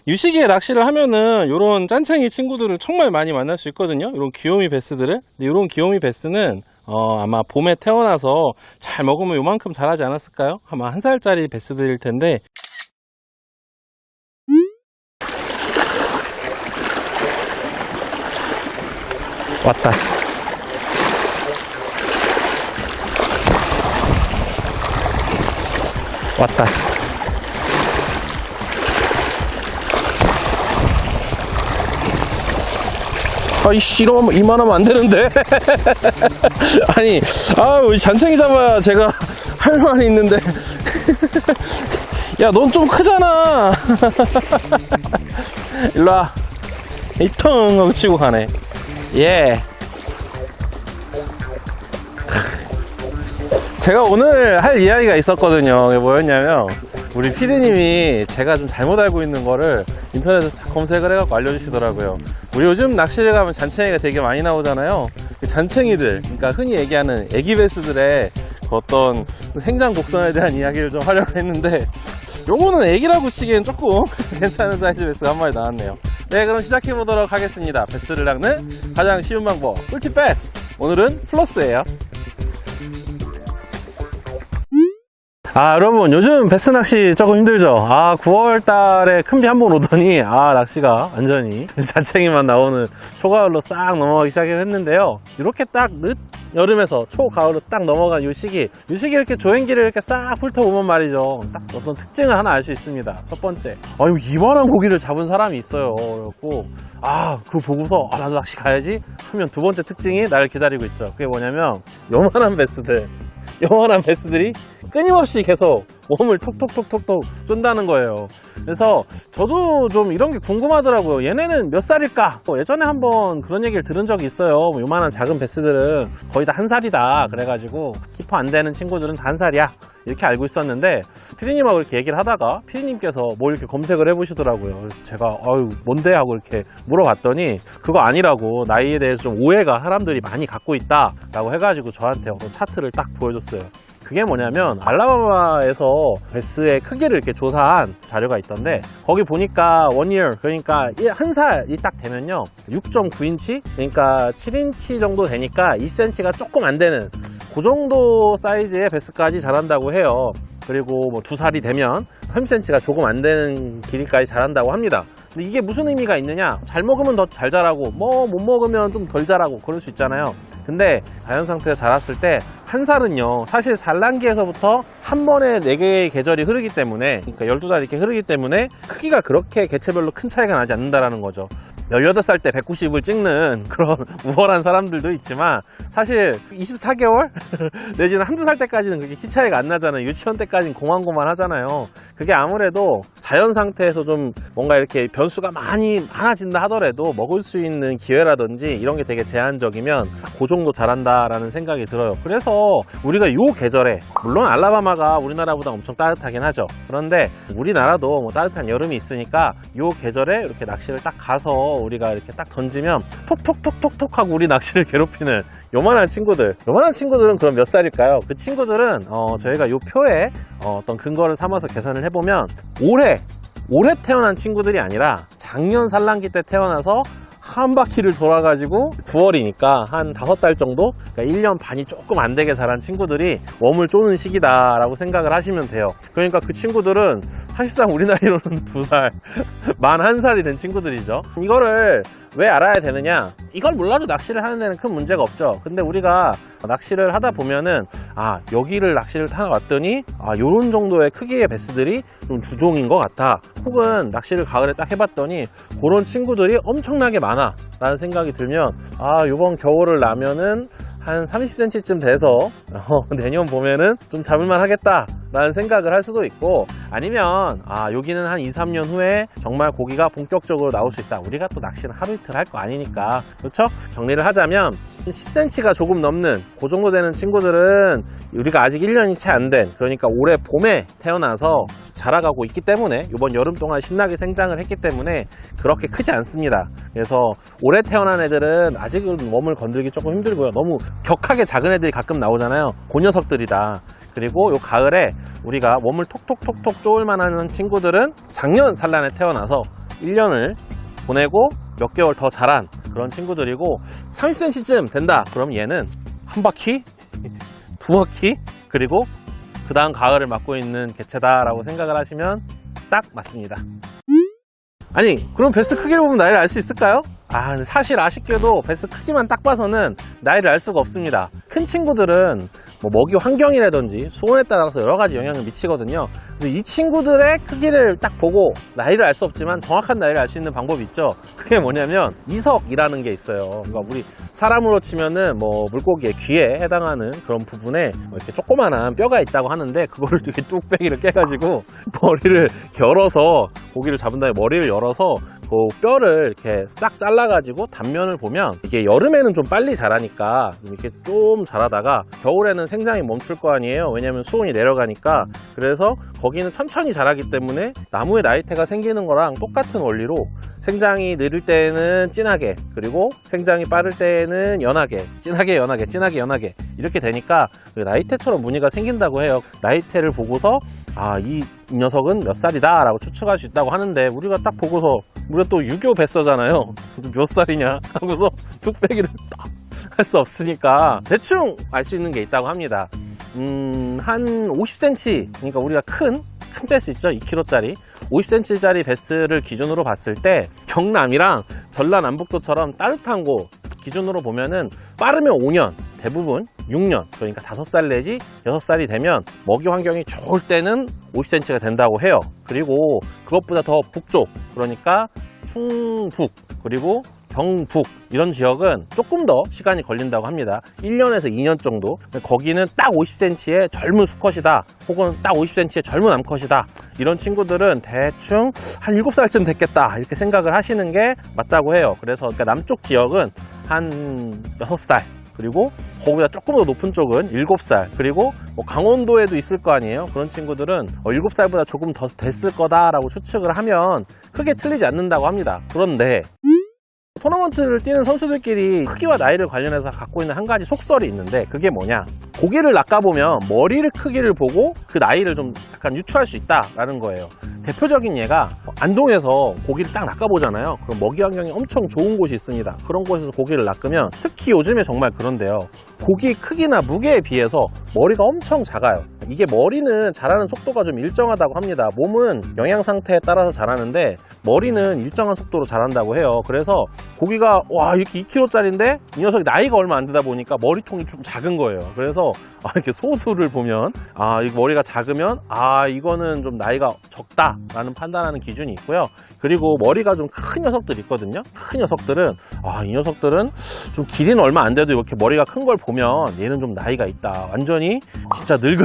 유시기에 낚시를 하면은 요런 짠챙이 친구들을 정말 많이 만날 수 있거든요. 요런 귀요미 베스들을. 근데 요런 귀요미 베스는 아마 봄에 태어나서 잘 먹으면 요만큼 자라지 않았을까요? 아마 1살짜리 베스들일 텐데. 왔다. 왔다. 아이씨, 이만하면 안 되는데. 아니, 우리 잔챙이 잡아야 제가 할 말이 있는데. 야, 넌 좀 크잖아. 일로와. 이텅 하고 치고 가네. 예. 제가 오늘 할 이야기가 있었거든요. 그게 뭐였냐면, 우리 PD님이 제가 좀 잘못 알고 있는 거를 인터넷에서 검색을 해갖고 알려주시더라고요. 우리 요즘 낚시를 가면 잔챙이가 되게 많이 나오잖아요. 잔챙이들, 그러니까 흔히 얘기하는 애기 베스들의 어떤 생장 곡선에 대한 이야기를 좀 하려고 했는데, 요거는 애기라고 치기엔 조금 괜찮은 사이즈 베스가 한 마리 나왔네요. 네, 그럼 시작해보도록 하겠습니다. 베스를 낚는 가장 쉬운 방법, 꿀팁 베스! 오늘은 플러스예요. 여러분, 요즘 베스 낚시 조금 힘들죠? 9월 달에 큰 비 한 번 오더니, 낚시가 완전히 잔챙이만 나오는 초가을로 싹 넘어가기 시작했는데요. 이렇게 딱 여름에서 초가을로 딱 넘어간 요 시기 이렇게 조행기를 이렇게 싹 훑어보면 말이죠. 딱 어떤 특징을 하나 알 수 있습니다. 첫 번째, 이만한 고기를 잡은 사람이 있어요. 그래갖고, 그거 보고서, 나도 낚시 가야지 하면 두 번째 특징이 나를 기다리고 있죠. 그게 뭐냐면, 요만한 베스들이 끊임없이 계속 몸을 톡톡톡톡톡 쫀다는 거예요. 그래서 저도 좀 이런 게 궁금하더라고요. 얘네는 몇 살일까? 예전에 한번 그런 얘기를 들은 적이 있어요. 요만한 작은 베스들은 거의 다 1살이다. 그래가지고 키퍼 안 되는 친구들은 다 1살이야. 이렇게 알고 있었는데, 피디님하고 이렇게 얘기를 하다가 피디님께서 뭘 이렇게 검색을 해보시더라고요. 그래서 제가 뭔데? 하고 이렇게 물어봤더니 그거 아니라고, 나이에 대해서 좀 오해가 사람들이 많이 갖고 있다 라고 해가지고 저한테 어떤 차트를 딱 보여줬어요. 그게 뭐냐면, 알라바마에서 베스의 크기를 이렇게 조사한 자료가 있던데, 거기 보니까 1year, 그러니까 1살이 딱 되면요 6.9인치, 그러니까 7인치 정도 되니까 2cm가 조금 안 되는 그 정도 사이즈의 베스까지 자란다고 해요. 그리고 2살이 되면 3cm가 조금 안 되는 길이까지 자란다고 합니다. 근데 이게 무슨 의미가 있느냐? 잘 먹으면 더 잘 자라고, 못 먹으면 좀 덜 자라고 그럴 수 있잖아요. 근데 자연 상태에서 자랐을 때 1살은요, 사실 산란기에서부터 한 번에 4개의 계절이 흐르기 때문에, 그러니까 12달 이렇게 흐르기 때문에 크기가 그렇게 개체별로 큰 차이가 나지 않는다라는 거죠. 18살 때 190을 찍는 그런 우월한 사람들도 있지만, 사실 24개월? 내지는 한두 살 때까지는 그렇게 키 차이가 안 나잖아요. 유치원 때까지는 고만고만 하잖아요. 그게 아무래도 자연 상태에서 좀 뭔가 이렇게 변수가 많이 많아진다 하더라도 먹을 수 있는 기회라든지 이런 게 되게 제한적이면 그 정도 자란다라는 생각이 들어요. 그래서 우리가 요 계절에, 물론 알라바마가 우리나라보다 엄청 따뜻하긴 하죠. 그런데 우리나라도 따뜻한 여름이 있으니까 요 계절에 이렇게 낚시를 딱 가서 우리가 이렇게 딱 던지면 톡톡톡톡톡 하고 우리 낚시를 괴롭히는 요만한 친구들은 그럼 몇 살일까요? 그 친구들은 저희가 요 표에 어떤 근거를 삼아서 계산을 해보면, 올해 태어난 친구들이 아니라 작년 산란기 때 태어나서 한 바퀴를 돌아가지고 9월이니까 한 5달 정도? 그러니까 1년 반이 조금 안 되게 자란 친구들이 웜을 쪼는 시기다라고 생각을 하시면 돼요. 그러니까 그 친구들은 사실상 우리 나이로는 2살, 만 1살이 된 친구들이죠. 이거를 왜 알아야 되느냐? 이걸 몰라도 낚시를 하는 데는 큰 문제가 없죠. 근데 우리가 낚시를 하다 보면은, 여기를 낚시를 타고 왔더니 요런 정도의 크기의 베스들이 좀 주종인 것 같아. 혹은 낚시를 가을에 딱 해봤더니 그런 친구들이 엄청나게 많아 라는 생각이 들면, 요번 겨울을 나면은 한 30cm쯤 돼서 내년 봄에는 좀 잡을만 하겠다 라는 생각을 할 수도 있고, 아니면 여기는 한 2-3년 후에 정말 고기가 본격적으로 나올 수 있다. 우리가 또 낚시는 하루 이틀 할 거 아니니까, 그렇죠? 정리를 하자면 10cm가 조금 넘는 그 정도 되는 친구들은 우리가 아직 1년이 채 안 된, 그러니까 올해 봄에 태어나서 자라가고 있기 때문에, 이번 여름 동안 신나게 생장을 했기 때문에 그렇게 크지 않습니다. 그래서 올해 태어난 애들은 아직은 웜을 건들기 조금 힘들고요. 너무 격하게 작은 애들이 가끔 나오잖아요. 그 녀석들이다. 그리고 요 가을에 우리가 웜을 톡톡톡톡 쪼을 만한 친구들은 작년 산란에 태어나서 1년을 보내고 몇 개월 더 자란 그런 친구들이고 30cm쯤 된다 그럼 얘는 한 바퀴, 두 바퀴, 그리고 그 다음 가을을 맞고 있는 개체다라고 생각을 하시면 딱 맞습니다. 아니 그럼 베스 크기를 보면 나이를 알 수 있을까요? 근데 사실 아쉽게도 베스 크기만 딱 봐서는 나이를 알 수가 없습니다. 큰 친구들은 뭐 먹이 환경이라든지 수온에 따라서 여러 가지 영향을 미치거든요. 그래서 이 친구들의 크기를 딱 보고 나이를 알 수 없지만 정확한 나이를 알 수 있는 방법이 있죠. 그게 뭐냐면 이석이라는 게 있어요. 그러니까 우리 사람으로 치면은 뭐 물고기의 귀에 해당하는 그런 부분에 이렇게 조그만한 뼈가 있다고 하는데 그거를 이렇게 뚝배기를 깨가지고 머리를 열어서 고기를 잡은 다음에 머리를 열어서 그 뼈를 이렇게 싹 잘라가지고 단면을 보면 이게 여름에는 좀 빨리 자라니까 이렇게 좀 자라다가 겨울에는 생장이 멈출 거 아니에요. 왜냐면 수온이 내려가니까. 그래서 거기는 천천히 자라기 때문에 나무에 나이테가 생기는 거랑 똑같은 원리로 생장이 느릴 때는 진하게, 그리고 생장이 빠를 때는 연하게, 진하게 연하게, 진하게 연하게 이렇게 되니까 나이테처럼 무늬가 생긴다고 해요. 나이테를 보고서 이 녀석은 몇 살이다 라고 추측할 수 있다고 하는데 우리가 딱 보고서 우리가 또 유교 뱃서잖아요. 몇 살이냐 하고서 뚝배기를 딱 할 수 없으니까 대충 알 수 있는 게 있다고 합니다. 한 50cm, 그러니까 우리가 큰 베스 있죠? 2kg짜리 50cm짜리 베스를 기준으로 봤을 때 경남이랑 전라남북도처럼 따뜻한 곳 기준으로 보면은 빠르면 5년, 대부분 6년, 그러니까 5살 내지 6살이 되면 먹이 환경이 좋을 때는 50cm가 된다고 해요. 그리고 그것보다 더 북쪽, 그러니까 충북 그리고 경북 이런 지역은 조금 더 시간이 걸린다고 합니다. 1년에서 2년 정도. 거기는 딱 50cm의 젊은 수컷이다, 혹은 딱 50cm의 젊은 암컷이다, 이런 친구들은 대충 한 7살쯤 됐겠다 이렇게 생각을 하시는 게 맞다고 해요. 그래서 그러니까 남쪽 지역은 한 6살, 그리고 거기보다 조금 더 높은 쪽은 7살, 그리고 뭐 강원도에도 있을 거 아니에요. 그런 친구들은 7살보다 조금 더 됐을 거다라고 추측을 하면 크게 틀리지 않는다고 합니다. 그런데 토너먼트를 뛰는 선수들끼리 크기와 나이를 관련해서 갖고 있는 한 가지 속설이 있는데 그게 뭐냐, 고기를 낚아보면 머리를 크기를 보고 그 나이를 좀 약간 유추할 수 있다라는 거예요. 대표적인 예가 안동에서 고기를 딱 낚아보잖아요. 그럼 먹이 환경이 엄청 좋은 곳이 있습니다. 그런 곳에서 고기를 낚으면 특히 요즘에 정말 그런데요, 고기 크기나 무게에 비해서 머리가 엄청 작아요. 이게 머리는 자라는 속도가 좀 일정하다고 합니다. 몸은 영양 상태에 따라서 자라는데 머리는 일정한 속도로 자란다고 해요. 그래서 고기가 이렇게 2kg짜리인데 이 녀석이 나이가 얼마 안 되다 보니까 머리통이 좀 작은 거예요. 그래서 이렇게 소수를 보면 이 머리가 작으면 이거는 좀 나이가 적다라는 판단하는 기준이 있고요. 그리고 머리가 좀 큰 녀석들이 있거든요. 큰 녀석들은 이 녀석들은 좀 길이는 얼마 안 돼도 이렇게 머리가 큰 걸 보면 얘는 좀 나이가 있다, 완전히 진짜 늙은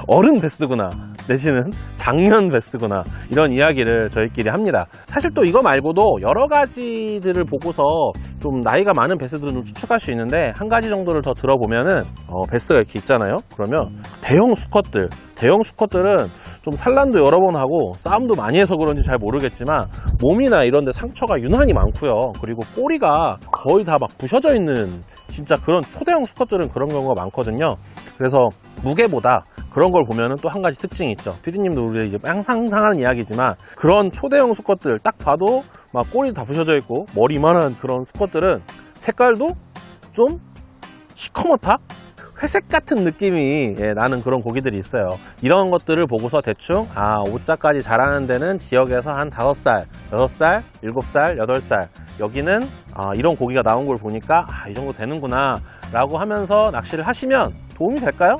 어른 베스구나 내지는 장년 베스구나, 이런 이야기를 저희끼리 합니다. 사실 또 이거 말고도 여러 가지들을 보고서 좀 나이가 많은 베스들을 좀 추측할 수 있는데 한 가지 정도를 더 들어보면은 베스가 이렇게 있잖아요. 그러면 대형 수컷들은 좀 산란도 여러 번 하고 싸움도 많이 해서 그런지 잘 모르겠지만 몸이나 이런 데 상처가 유난히 많고요. 그리고 꼬리가 거의 다 막 부셔져 있는 진짜 그런 초대형 수컷들은 그런 경우가 많거든요. 그래서 무게보다 그런 걸 보면은 또 한 가지 특징이 있죠. 피디님도 우리 이제 항상 하는 이야기지만 그런 초대형 수컷들 딱 봐도 막 꼬리 다 부셔져 있고 머리 이만한 그런 수컷들은 색깔도 좀 시커멓다? 회색 같은 느낌이 나는 그런 고기들이 있어요. 이런 것들을 보고서 대충 5자까지 자라는 데는 지역에서 한 5살, 6살, 7살, 8살 여기는 이런 고기가 나온 걸 보니까 이 정도 되는구나 라고 하면서 낚시를 하시면 도움이 될까요?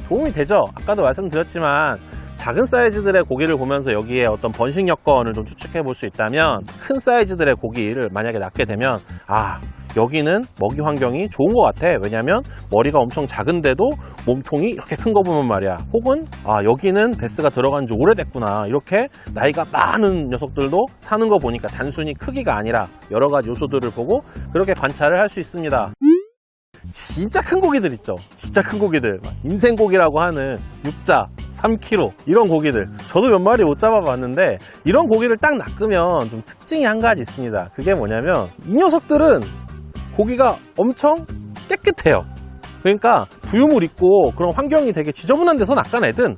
도움이 되죠. 아까도 말씀드렸지만 작은 사이즈들의 고기를 보면서 여기에 어떤 번식 여건을 좀 추측해 볼 수 있다면 큰 사이즈들의 고기를 만약에 낳게 되면 여기는 먹이 환경이 좋은 것 같아. 왜냐면 머리가 엄청 작은데도 몸통이 이렇게 큰 거 보면 말이야. 혹은 여기는 베스가 들어간 지 오래됐구나. 이렇게 나이가 많은 녀석들도 사는 거 보니까 단순히 크기가 아니라 여러 가지 요소들을 보고 그렇게 관찰을 할 수 있습니다. 진짜 큰 고기들 있죠. 진짜 큰 고기들, 인생고기라고 하는 6자 3kg 이런 고기들, 저도 몇 마리 못 잡아봤는데 이런 고기를 딱 낚으면 좀 특징이 한 가지 있습니다. 그게 뭐냐면 이 녀석들은 고기가 엄청 깨끗해요. 그러니까 부유물 있고 그런 환경이 되게 지저분한 데서 낚아내든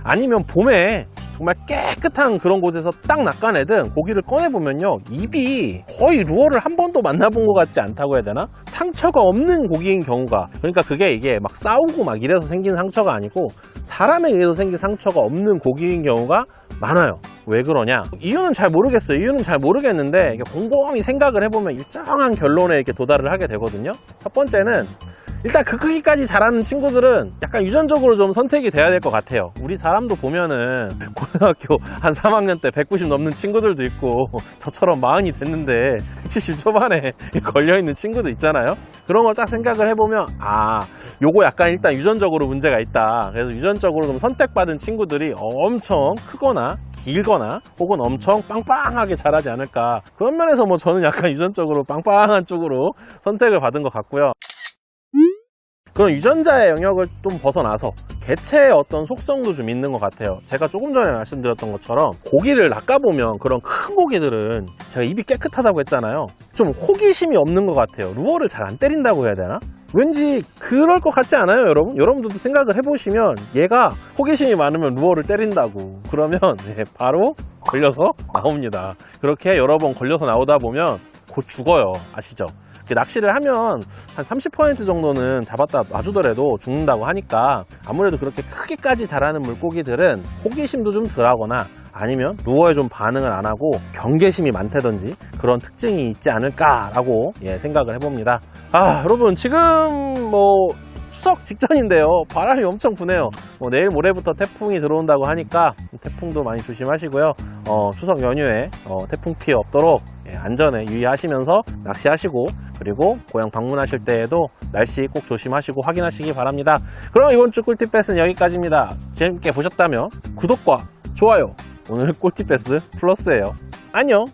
아니면 봄에 정말 깨끗한 그런 곳에서 딱 낚아내든 고기를 꺼내보면요, 입이 거의 루어를 한 번도 만나본 것 같지 않다고 해야 되나? 상처가 없는 고기인 경우가, 그러니까 그게 이게 막 싸우고 막 이래서 생긴 상처가 아니고 사람에 의해서 생긴 상처가 없는 고기인 경우가 많아요. 왜 그러냐? 이유는 잘 모르겠어요. 이유는 잘 모르겠는데 이게 곰곰이 생각을 해보면 일정한 결론에 이렇게 도달을 하게 되거든요. 첫 번째는 일단 그 크기까지 자라는 친구들은 약간 유전적으로 좀 선택이 돼야 될 것 같아요. 우리 사람도 보면은 고등학교 한 3학년 때 190 넘는 친구들도 있고 저처럼 40이 됐는데 170 초반에 걸려있는 친구도 있잖아요. 그런 걸 딱 생각을 해보면 요거 약간 일단 유전적으로 문제가 있다. 그래서 유전적으로 좀 선택받은 친구들이 엄청 크거나 길거나 혹은 엄청 빵빵하게 자라지 않을까. 그런 면에서 뭐 저는 약간 유전적으로 빵빵한 쪽으로 선택을 받은 것 같고요. 그런 유전자의 영역을 좀 벗어나서 개체의 어떤 속성도 좀 있는 것 같아요. 제가 조금 전에 말씀드렸던 것처럼 고기를 낚아보면 그런 큰 고기들은 제가 입이 깨끗하다고 했잖아요. 좀 호기심이 없는 것 같아요. 루어를 잘 안 때린다고 해야 되나? 왠지 그럴 것 같지 않아요, 여러분? 여러분들도 생각을 해보시면 얘가 호기심이 많으면 루어를 때린다고. 그러면 바로 걸려서 나옵니다. 그렇게 여러 번 걸려서 나오다 보면 곧 죽어요. 아시죠? 낚시를 하면 한 30% 정도는 잡았다 놔주더라도 죽는다고 하니까 아무래도 그렇게 크게까지 자라는 물고기들은 호기심도 좀 덜하거나 아니면 루어에 좀 반응을 안 하고 경계심이 많다든지 그런 특징이 있지 않을까라고 생각을 해봅니다. 여러분 지금 추석 직전인데요. 바람이 엄청 부네요. 내일 모레부터 태풍이 들어온다고 하니까 태풍도 많이 조심하시고요. 추석 연휴에 태풍 피해 없도록 안전에 유의하시면서 낚시하시고, 그리고 고향 방문하실 때에도 날씨 꼭 조심하시고 확인하시기 바랍니다. 그럼 이번 주 꿀팁 패스는 여기까지입니다. 재밌게 보셨다면 구독과 좋아요. 오늘 꿀팁 패스 플러스예요. 안녕.